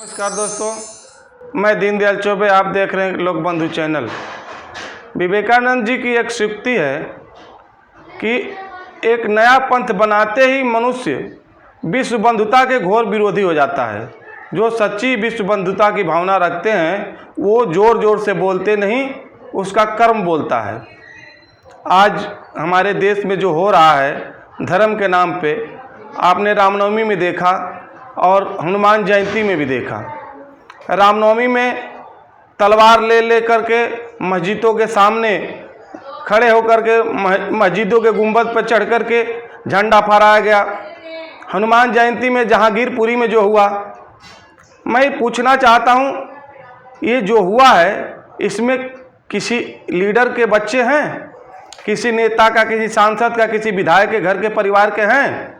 नमस्कार दोस्तों, मैं दीनदयाल चौबे, आप देख रहे हैं लोक बंधु चैनल। विवेकानंद जी की एक सूक्ति है कि एक नया पंथ बनाते ही मनुष्य विश्व बंधुता के घोर विरोधी हो जाता है। जो सच्ची विश्व बंधुता की भावना रखते हैं वो जोर जोर से बोलते नहीं, उसका कर्म बोलता है। आज हमारे देश में जो हो रहा है धर्म के नाम पे, आपने रामनवमी में देखा और हनुमान जयंती में भी देखा। रामनवमी में तलवार ले करके मस्जिदों के सामने खड़े होकर के मस्जिदों के गुंबद पर चढ़ कर के झंडा फहराया गया। हनुमान जयंती में जहांगीरपुरी में जो हुआ, मैं पूछना चाहता हूँ, ये जो हुआ है इसमें किसी लीडर के बच्चे हैं, किसी नेता का, किसी सांसद का, किसी विधायक के घर के परिवार के हैं?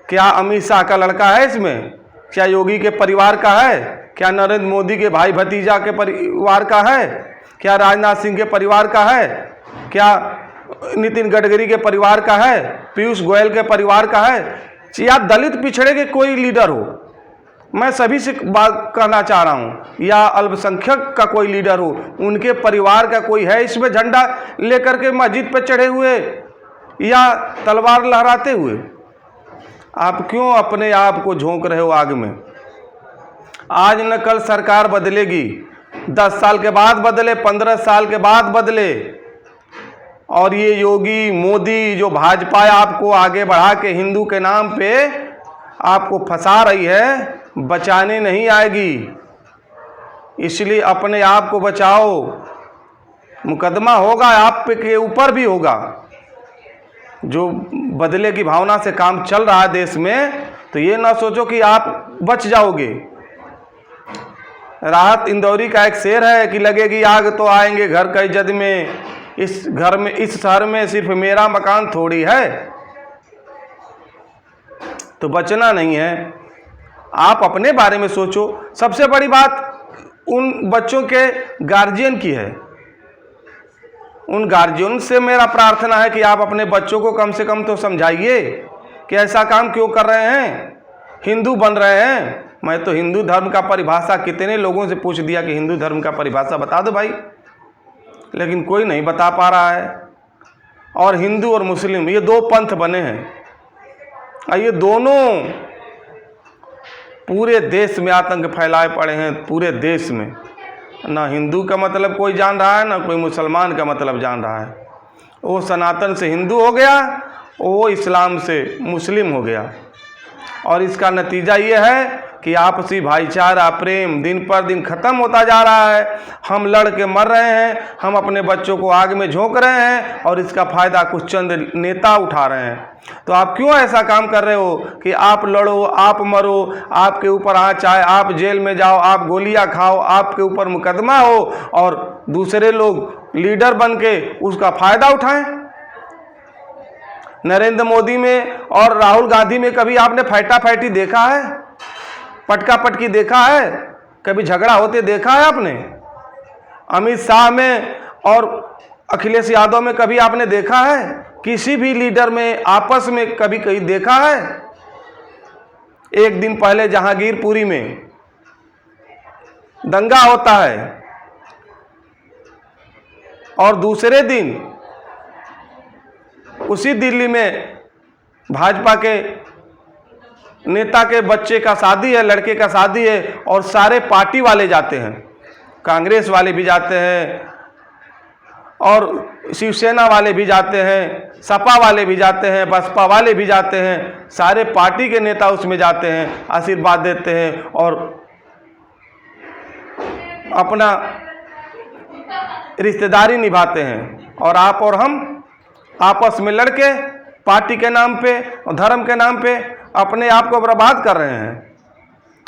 क्या अमित शाह का लड़का है इसमें? क्या योगी के परिवार का है? क्या नरेंद्र मोदी के भाई भतीजा के परिवार का है? क्या राजनाथ सिंह के परिवार का है? क्या नितिन गडकरी के परिवार का है? पीयूष गोयल के परिवार का है? या दलित पिछड़े के कोई लीडर हो, मैं सभी से बात कहना चाह रहा हूँ, या अल्पसंख्यक का कोई लीडर हो, उनके परिवार का कोई है इसमें झंडा लेकर के मस्जिद पर चढ़े हुए या तलवार लहराते हुए? आप क्यों अपने आप को झोंक रहे हो आग में? आज न कल सरकार बदलेगी, 10 साल के बाद बदले, 15 साल के बाद बदले, और ये योगी मोदी जो भाजपा आपको आगे बढ़ा के हिंदू के नाम पे आपको फंसा रही है, बचाने नहीं आएगी। इसलिए अपने आप को बचाओ, मुकदमा होगा आप के ऊपर भी होगा। जो बदले की भावना से काम चल रहा है देश में, तो ये ना सोचो कि आप बच जाओगे। राहत इंदौरी का एक शेर है कि लगेगी आग तो आएंगे घर कई जद में, इस घर में, इस शहर में सिर्फ मेरा मकान थोड़ी है। तो बचना नहीं है, आप अपने बारे में सोचो। सबसे बड़ी बात उन बच्चों के गार्जियन की है। उन गार्जियन से मेरा प्रार्थना है कि आप अपने बच्चों को कम से कम तो समझाइए कि ऐसा काम क्यों कर रहे हैं, हिंदू बन रहे हैं। मैं तो हिंदू धर्म का परिभाषा कितने लोगों से पूछ दिया कि हिंदू धर्म का परिभाषा बता दो भाई, लेकिन कोई नहीं बता पा रहा है। और हिंदू और मुस्लिम ये दो पंथ बने हैं, और ये दोनों पूरे देश में आतंक फैलाए पड़े हैं। पूरे देश में ना हिंदू का मतलब कोई जान रहा है, ना कोई मुसलमान का मतलब जान रहा है। वो सनातन से हिंदू हो गया, वो इस्लाम से मुस्लिम हो गया। और इसका नतीजा ये है कि आपसी भाईचारा, प्रेम दिन पर दिन ख़त्म होता जा रहा है। हम लड़ के मर रहे हैं, हम अपने बच्चों को आग में झोंक रहे हैं, और इसका फ़ायदा कुछ चंद नेता उठा रहे हैं। तो आप क्यों ऐसा काम कर रहे हो कि आप लड़ो, आप मरो, आपके ऊपर आँच आए, आप जेल में जाओ, आप गोलियां खाओ, आपके ऊपर मुकदमा हो, और दूसरे लोग लीडर बन के उसका फ़ायदा उठाएं? नरेंद्र मोदी में और राहुल गांधी में कभी आपने फैटा-फैटी देखा है? पटका-पटकी देखा है? कभी झगड़ा होते देखा है आपने? अमित शाह में और अखिलेश यादव में कभी आपने देखा है? किसी भी लीडर में आपस में कभी कहीं देखा है? एक दिन पहले जहांगीरपुरी में दंगा होता है, और दूसरे दिन उसी दिल्ली में भाजपा के नेता के बच्चे का शादी है, लड़के का शादी है, और सारे पार्टी वाले जाते हैं। कांग्रेस वाले भी जाते हैं, और शिवसेना वाले भी जाते हैं, सपा वाले भी जाते हैं, बसपा वाले भी जाते हैं। सारे पार्टी के नेता उसमें जाते हैं, आशीर्वाद देते हैं और अपना रिश्तेदारी निभाते हैं। और आप और हम आपस में लड़के पार्टी के नाम पे और धर्म के नाम पे अपने आप को बर्बाद कर रहे हैं।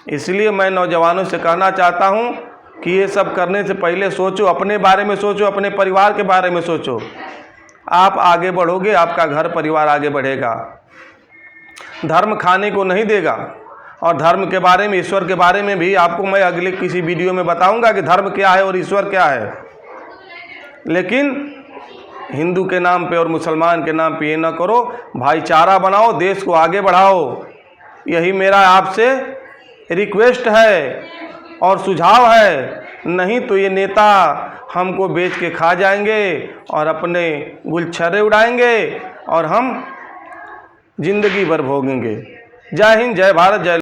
इसलिए मैं नौजवानों से कहना चाहता हूं कि ये सब करने से पहले सोचो, अपने बारे में सोचो, अपने परिवार के बारे में सोचो। आप आगे बढ़ोगे, आपका घर परिवार आगे बढ़ेगा। धर्म खाने को नहीं देगा। और धर्म के बारे में, ईश्वर के बारे में भी आपको मैं अगले किसी वीडियो में बताऊंगा कि धर्म क्या है और ईश्वर क्या है। लेकिन हिंदू के नाम पे और मुसलमान के नाम पे ये ना करो। भाईचारा बनाओ, देश को आगे बढ़ाओ। यही मेरा आपसे रिक्वेस्ट है और सुझाव है, नहीं तो ये नेता हमको बेच के खा जाएंगे और अपने गुलछर्रे उड़ाएंगे और हम जिंदगी भर भोगेंगे। जय हिंद, जय भारत, जय।